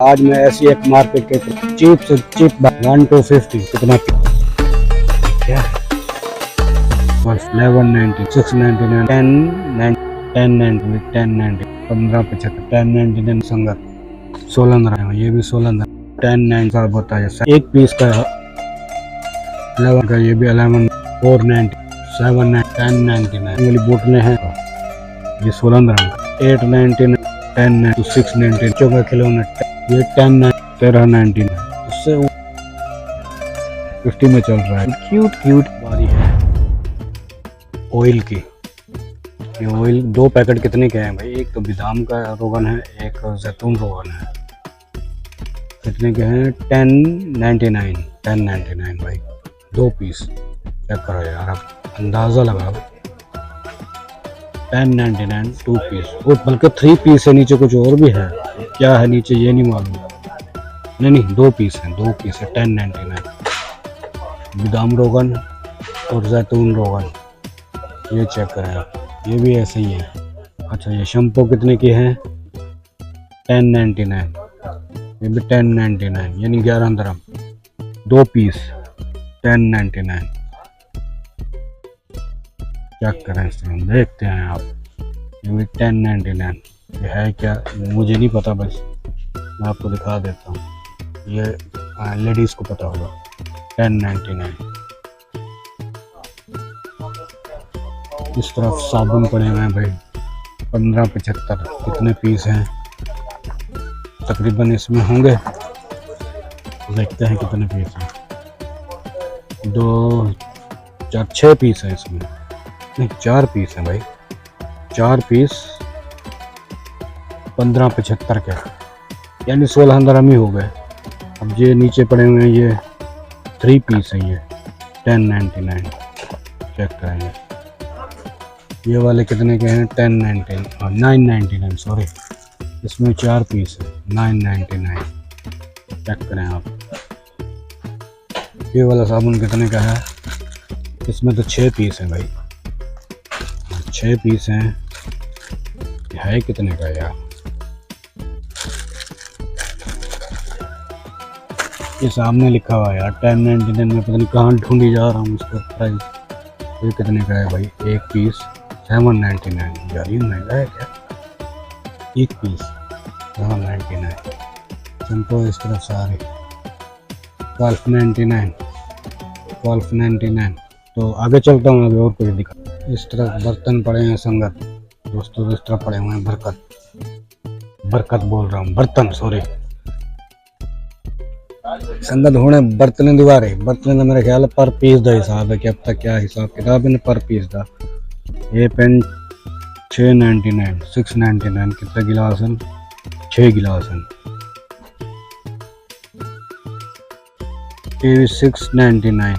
आज मैं ऐसी एक मार्केट के चीप से चीप 1 to 50 कितना क्या 1190 699 1090 1090 1575 1099 संगत 16 ये भी 16 1090 का होता है एक पीस का 11 का ये भी 11 490 7 1099 वाली बोतलें हैं ये 16 899 10 690 चौका खिलौना ये 10 1399 उससे 50 में चल रहा है। क्यूट बारी है ऑयल की। ये ऑयल 2 पैकेट कितने के हैं भाई? एक तो बादाम का रोगन है, एक जैतून रोगन है। कितने के हैं? 1099 भाई 2 पीस। चेक करो यार, आप अंदाज़ा लगाओ। 1099 2 पीस और बल्कि 3 पीस है। नीचे कुछ और भी है, क्या है नीचे ये नहीं मालूम। नहीं 2 पीस है 1099। बादाम रोगन और जैतून रोगन ये चेक करें आप, ये भी ऐसे ही है। अच्छा ये शैम्पू कितने की है? 1099 ये भी 1099 यानी 11 दिरहम 2 पीस 1099। चेक करें इसे, देखते हैं आप। ये भी 1099 ये है क्या मुझे नहीं पता, बस मैं आपको दिखा देता हूँ। ये लेडीज़ को पता होगा 1099। इस तरफ साबुन पड़े हुए हैं भाई 1575 कितने पीस हैं तकरीबन इसमें होंगे, देखते हैं कितने पीस हैं। 2 4 6 पीस हैं इसमें, नहीं 4 पीस हैं भाई। 4 पीस 1575 के यानी 16 दिरहम ही हो गए। अब ये नीचे पड़े हुए हैं ये 3 पीस हैं, ये 1099। चेक करेंगे ये वाले कितने के हैं? 999 सॉरी, इसमें 4 पीस है 999। चेक करें आप। ये वाला साबुन कितने का है? इसमें तो 6 पीस हैं भाई, 6 पीस हैं। है कितने का यार? ये सामने लिखा हुआ है यार 1099 में, पता नहीं कहाँ ढूंढी जा रहा हूँ उसका प्राइस। ये कितने का है भाई? एक पीस 799 यार, ये महंगा है क्या? एक पीस 799। शैम्पू इस तरफ सारे 1299। तो आगे चलता हूँ, आगे और कुछ दिखा। इस तरफ बर्तन पड़े हैं संगत दोस्तों, इस तरफ पड़े हुए हैं बरकत बोल रहा हूँ, बर्तन सॉरी संगत होने बर्तन दीवारे बर्तन का मेरा ख्याल है पर पीस का हिसाब है कि अब तक क्या हिसाब किताब है पर पीस का। ये पेन 699 699 कितने गिलास हैं? 6 गिलास हैं। ये 699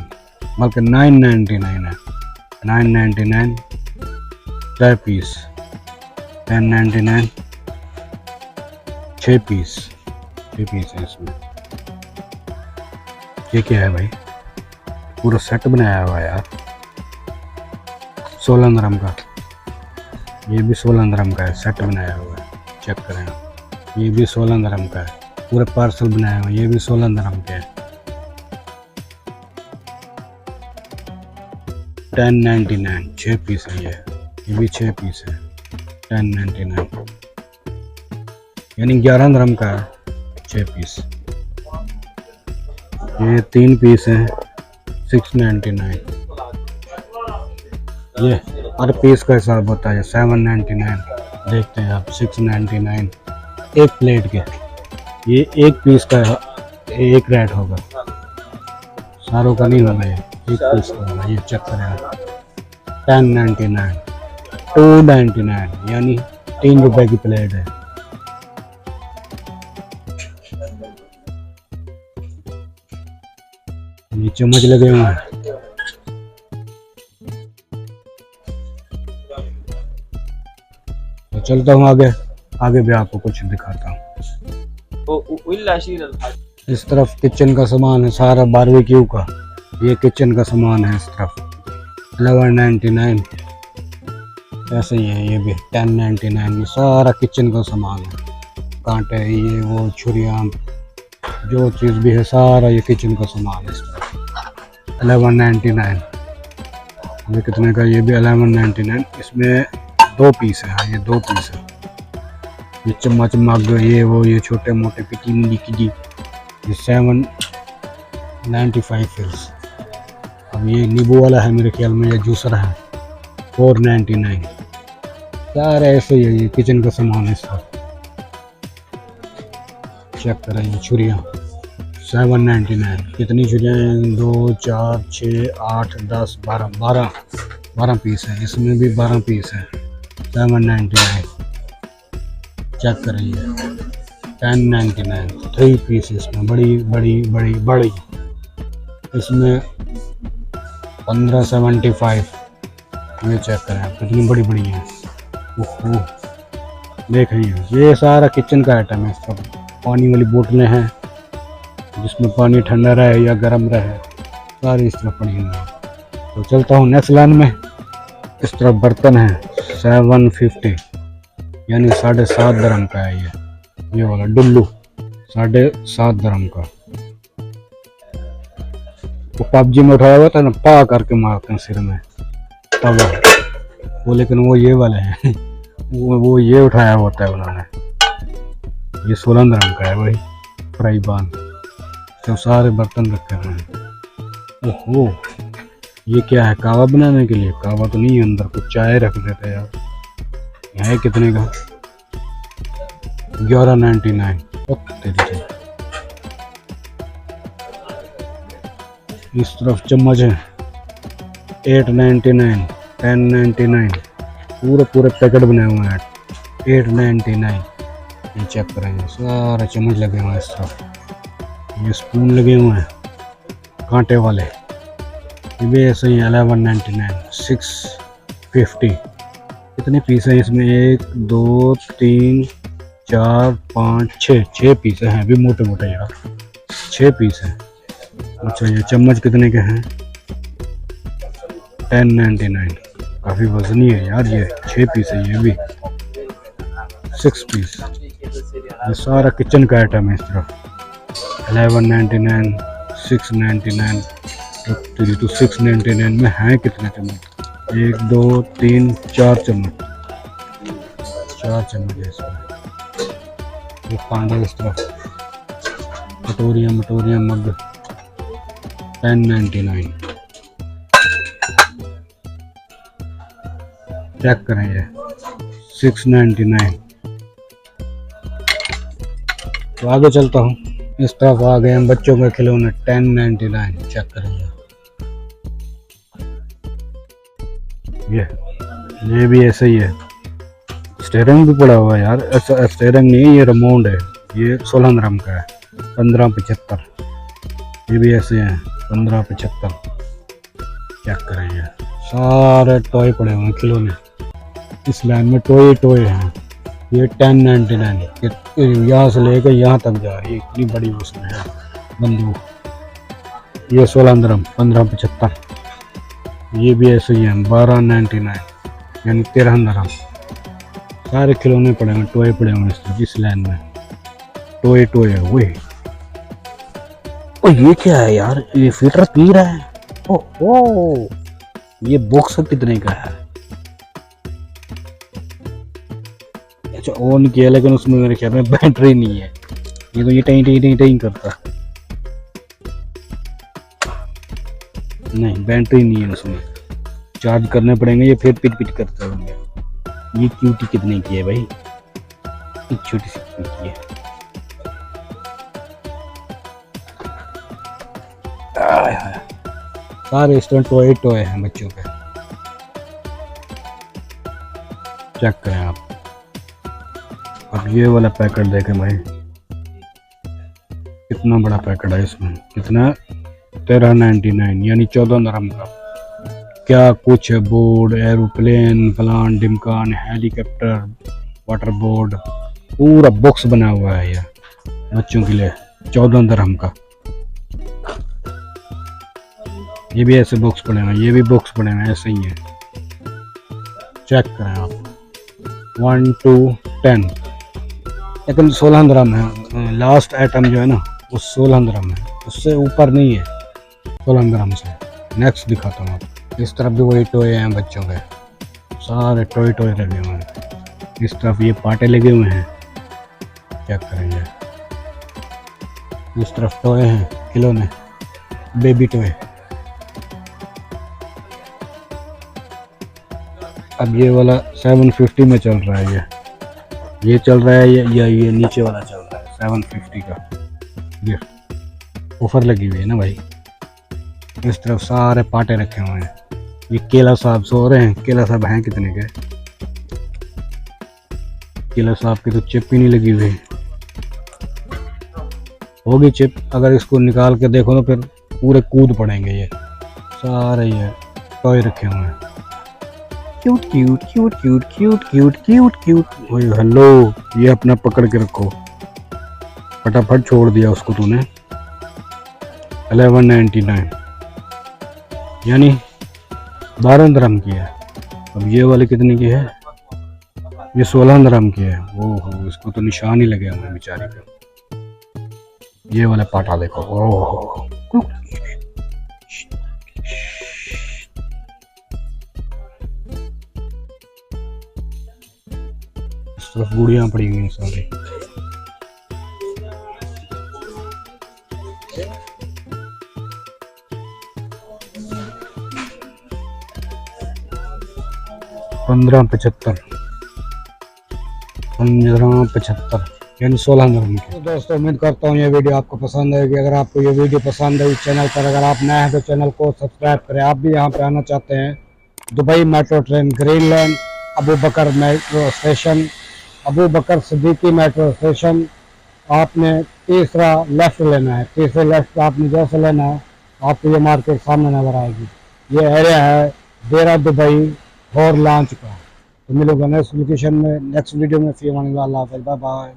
बल्कि 999 है 999 3 पीस 1099 6 पीस है इसमें। ये क्या है भाई? पूरा सेट बनाया हुआ है यार 16 दिरहम का। ये भी 16 दिरहम का है, सेट बनाया हुआ है। चेक करें आप, ये भी 16 दिरहम का है, पूरे पार्सल बनाया हुआ है। ये भी 16 दिरहम के है। 1099 6 पीस है ये भी 6 पीस है 1099 यानी 11 दिरहम का है 6 पीस। ये 3 पीस हैं 699। ये हर पीस का हिसाब होता है 799। देखते हैं आप 699 एक प्लेट के। ये एक पीस का एक रेट होगा, सारों का नहीं होगा, ये एक पीस का होगा। ये चेक करें आप 1099 299 यानी 3 रुपए की प्लेट है। ये चम्मच लगे हुए हैं। तो चलता हूँ आगे भी आपको कुछ दिखाता हूँ। इस तरफ किचन का सामान है सारा बारबेक्यू का। ये किचन का सामान है इस तरफ 1199 ऐसे ही है। ये भी 1099 ये सारा किचन का सामान है। कांटे, ये वो छुरियाँ, जो चीज़ भी है सारा ये किचन का सामान है इस तरह। 1199। ये कितने का? ये भी 1199। इसमें 2 पीस है। हाँ, ये 2 पीस है। ये चम्मच, मग, ये वो, ये छोटे मोटे पिटी मिनी की, ये 795 फिल्स। अब ये नींबू वाला है मेरे ख्याल में, ये जूसर है 499। सारा ऐसे ही है, ये किचन का सामान है इसका। चेक करें ये छुरियाँ 799। कितनी छुरियाँ हैं? 2 4 6 8 10 12 पीस है। इसमें भी 12 पीस है। 799। चेक करें ये 1099। 3 पीस इसमें, बड़ी बड़ी बड़ी बड़ी। इसमें 1575। ये चेक करें आप कितनी बड़ी बड़ी है। ओहो, देखें ये सारा किचन का आइटम है। सब पानी वाली बोतलें हैं जिसमें पानी ठंडा रहे या गर्म रहे, सारी इस तरह पड़ी हुई है। तो चलता हूँ नेक्स्ट लाइन में। इस तरफ बर्तन है 750, यानी 7.5 dirham का है ये वाला डुल्लू 7.5 dirham का। वो पबजी में उठाया हुआ था ना, पा करके मारते हैं सिर में तवा वो, लेकिन वो ये वाले हैं वो ये उठाया होता है उन्होंने। ये 16 dirham का है वही फ्राई पान। तो सारे बर्तन रखे हुए हैं। ओहो, ये क्या है? कावा बनाने के लिए? कावा तो नहीं है, अंदर कुछ चाय रख देते यार। है कितने का? 1199। इस तरफ चम्मच है 899, 1099। पूरे पैकेट बने हुए हैं 899। ये चेक करेंगे, सारे चम्मच लगे हुए हैं इस तरफ। ये स्पून लगे हुए हैं कांटे वाले, ये भी ऐसे ही 1199। 650। कितने पीस हैं इसमें? 1 2 3 4 5 6 पीस हैं, भी मोटे मोटे यार। 6 पीस हैं। अच्छा, ये चम्मच कितने के हैं? 1099। काफ़ी वजनी है यार ये। 6 पीस है ये भी। 6 पीस। ये सारा किचन का आइटम है इस तरफ। 1199, 699। तो 699 में हैं कितने चम्मच? 1 2 3 4 चम्मच। 4 चम्मच है इसमें। ये पांडे इस तरफ, कटोरियाँ मग 1099। चेक करें ये 699। तो आगे चलता हूँ। इस तरफ आ गए हम बच्चों के खिलौने 1099। चेक करें ये भी ऐसे ही है। स्टेयरिंग भी पड़ा हुआ है यार। ऐसा स्टेयरिंग नहीं है, ये रिमोट है। ये 16 dirham का है 1575। ये भी ऐसे हैं 1575। क्या करें ये सारे टॉय पड़े हुए हैं खिलौने। इस लाइन में टॉय हैं। ये 1099। यहाँ से लेकर यहाँ तक जा रही है, इतनी बड़ी उसमें है बंदूक। ये 16 dirham 1575। ये भी ऐसे ही है 1299, यानी 13 dirham। सारे खिलौने पड़े हुए, टॉय पड़े हुए इस लाइन में। टॉय है वही। ओ ये क्या है यार? ये फिल्टर पी रहा है। ओह, ये बॉक्स कितने का है? अच्छा, ऑन किया लेकिन उसमें मेरे ख्याल में बैटरी नहीं है। ये तो ये टई करता। नहीं, बैटरी नहीं है उसमें। चार्ज करने पड़ेंगे, ये फिर पिट करते होंगे। ये क्यूटी कितने की है भाई? एक छोटी सी क्यूटी है। सारे इस तरह टॉय हैं बच्चों के। चेक करें आप। अब ये वाला पैकेट देखें भाई, कितना बड़ा पैकेट है इसमें। कितना? 1399, यानी 14 dirham का। क्या कुछ है? बोर्ड, एरोप्लेन, प्लान, डिमकान, हेलीकॉप्टर, वाटर बोर्ड, पूरा बॉक्स बना हुआ है ये बच्चों के लिए 14 dirham का। ये भी ऐसे बॉक्स पड़े हैं, ये भी बॉक्स पड़े हैं, ऐसे ही है। चेक करें आप। 1 to 10 लेकिन 16 दिरहम है। लास्ट आइटम जो है ना वो 16 दिरहम है, उससे ऊपर नहीं है 16 दिरहम से। नेक्स्ट दिखाता हूँ आपको। इस तरफ भी वही टॉय हैं बच्चों के, सारे टॉय टॉय लगे हुए हैं। इस तरफ ये पाटे लगे हुए हैं, चेक करेंगे। इस तरफ टॉय हैं, खिलौने, बेबी टॉय। अब ये वाला 750 में चल रहा है, ये चल रहा है, ये नीचे वाला चल रहा है 750 का गिफ्ट। ऑफर लगी हुई है ना भाई। इस तरफ सारे पाटे रखे हुए हैं। ये केला साहब सो रहे हैं। केला साहब हैं कितने के? केला साहब की तो चिप ही नहीं लगी हुई। होगी चिप, अगर इसको निकाल के देखो तो फिर पूरे कूद पड़ेंगे। ये सारे ये टॉय रखे हुए हैं, cute cute cute cute cute cute cute cute. ओए हेलो, ये अपना पकड़ के रखो, फटाफट छोड़ दिया उसको तूने। 1199 यानी 12 दिरहम की है। अब ये वाले कितने की है? ये 16 दिरहम की है। ओहो, इसको तो निशान ही लगे हुए हैं बेचारी पे। ये वाला पाटा देखो, ओहो इस तरफ गुड़ियां पड़ी हुई हैं सारी। पंद्रह पचहत्तर यानी 16 दिरहम की। तो दोस्तों उम्मीद करता हूँ ये वीडियो आपको पसंद आएगी। अगर आपको ये वीडियो पसंद आई, चैनल पर अगर आप नए हैं तो चैनल को सब्सक्राइब करें। आप भी यहाँ पे आना चाहते हैं, Dubai metro train, green land, Abu Bakr metro station, Abu Bakr Siddique metro station, आपने तीसरा लेफ्ट लेना है। तीसरे लेफ्ट आपने जैसे लेना है आपको ये मार्केट सामने नजर आएगी। ये एरिया है डेरा दुबई और लॉन्च का। तो मिलोगे नेक्स्ट लोकेशन में, नेक्स्ट वीडियो में। फिर अल्लाह हाफ़िज़, बाय बाय।